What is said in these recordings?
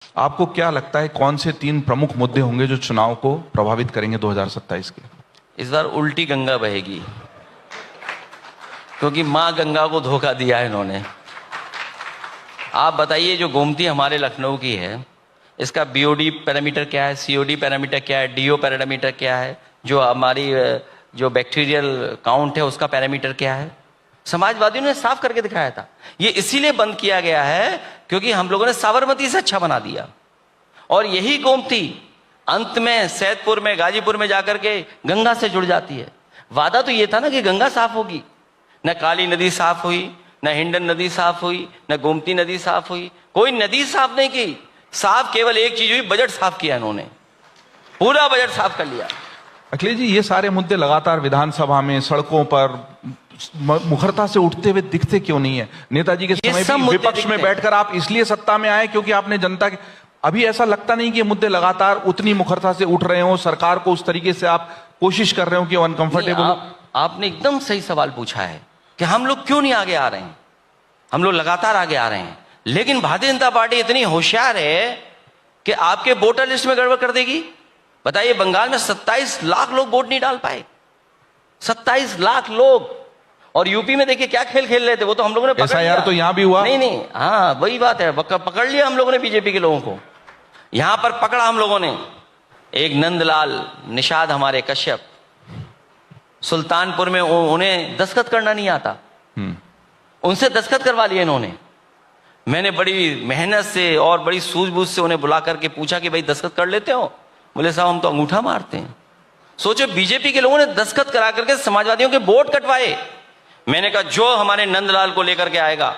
आपको क्या लगता है कौन से 3 प्रमुख मुद्दे होंगे जो चुनाव को प्रभावित करेंगे 2027 के? इस बार उल्टी गंगा बहेगी, क्योंकि मां गंगा को धोखा दिया है इन्होंने। आप बताइए, जो गोमती हमारे लखनऊ की है, इसका बीओडी पैरामीटर क्या है, सीओडी पैरामीटर क्या है, डीओ पैरामीटर क्या है, जो हमारी जो बैक्टीरियल काउंट है उसका पैरामीटर क्या है। समाजवादियों ने साफ करके दिखाया था। ये इसीलिए बंद किया गया है क्योंकि हम लोगों ने साबरमती से अच्छा बना दिया। और यही गोमती अंत में सैदपुर में, गाजीपुर में जाकर के गंगा से जुड़ जाती है। वादा तो ये था ना कि गंगा साफ होगी। न काली नदी साफ हुई, न हिंडन नदी साफ हुई, न गोमती नदी साफ हुई, कोई नदी साफ नहीं की। साफ केवल एक चीज हुई, बजट साफ किया इन्होंने, पूरा बजट साफ कर लिया। अखिलेश जी, ये सारे मुद्दे लगातार विधानसभा में, सड़कों पर मुखरता से उठते हुए दिखते क्यों नहीं है? नेताजी के समय भी विपक्ष में बैठकर आप इसलिए सत्ता में आए क्योंकि आपने जनता के, अभी ऐसा लगता नहीं कि ये मुद्दे लगातार उतनी मुखरता से उठ रहे हो, सरकार को उस तरीके से आप कोशिश कर रहे हो कि अनकंफर्टेबल। आपने एकदम सही सवाल पूछा है कि हम लोग क्यों नहीं आगे आ रहे हैं। हम लोग लगातार आगे आ रहे हैं, लेकिन भारतीय जनता पार्टी इतनी होशियार है कि आपके वोटर लिस्ट में गड़बड़ कर देगी। बताइए, बंगाल में 27 लाख लोग वोट नहीं डाल पाए, 27 लाख लोग। और यूपी में देखिए क्या खेल खेल रहे थे, वो तो हम लोगों ने ऐसा यार तो यहां भी हुआ। नहीं, हाँ वही बात है, पकड़ लिया हम लोगों ने बीजेपी के लोगों को। यहां पर पकड़ा हम लोगों ने। एक नंदलाल निषाद हमारे कश्यप, सुल्तानपुर में उन्हें दस्तखत करना नहीं आता, उनसे दस्तखत करवा लिए इन्होंने। मैंने बड़ी मेहनत से और बड़ी सूझबूझ से उन्हें बुला करके पूछा कि भाई दस्तखत कर लेते हो? बोले साहब हम तो अंगूठा मारते हैं। सोचो, बीजेपी के लोगों ने दस्तखत करा करके समाजवादियों के वोट कटवाए। मैंने कहा जो हमारे नंदलाल को लेकर के आएगा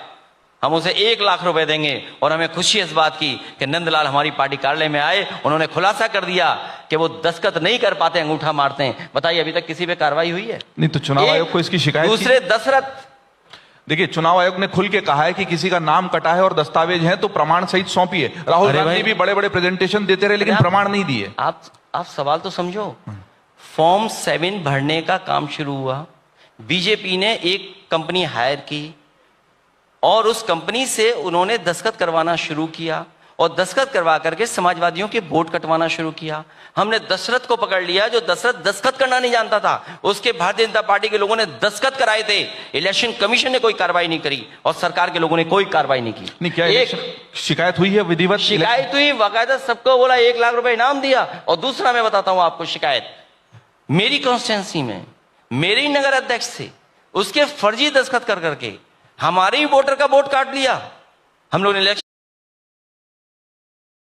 हम उसे 1 लाख रुपए देंगे। और हमें खुशी इस बात की कि नंदलाल हमारी पार्टी कार्यालय में आए, उन्होंने खुलासा कर दिया कि वो दस्तखत नहीं कर पाते, अंगूठा मारते हैं। बताइए, अभी तक किसी पे कार्रवाई हुई है? नहीं तो चुनाव आयोग को इसकी शिकायत। दूसरे दशरथ, देखिए, चुनाव आयोग ने खुल के कहा है कि किसी का नाम कटा है और दस्तावेज है तो प्रमाण सहित सौंपिए। राहुल गांधी भी बड़े बड़े प्रेजेंटेशन देते रहे लेकिन प्रमाण नहीं दिए। आप सवाल तो समझो। फॉर्म 7 भरने का काम शुरू हुआ, बीजेपी ने एक कंपनी हायर की और उस कंपनी से उन्होंने दस्तखत करवाना शुरू किया और दस्तखत करवा करके समाजवादियों के वोट कटवाना शुरू किया। हमने दशरथ को पकड़ लिया, जो दशरथ दस्तखत करना नहीं जानता था, उसके भारतीय जनता पार्टी के लोगों ने दस्तखत कराए थे। इलेक्शन कमीशन ने कोई कार्रवाई नहीं करी और सरकार के लोगों ने कोई कार्रवाई नहीं की। नहीं, क्या एक शिकायत हुई है? विधिवत शिकायत हुई, बाकायदा सबको बोला 1 लाख रुपए इनाम दिया। और दूसरा मैं बताता हूं आपको, शिकायत मेरी कॉन्स्टिट्यूंसी में मेरे ही नगर अध्यक्ष थे, उसके फर्जी दस्तखत कर करके हमारे ही वोटर का वोट काट लिया हम लोग ने।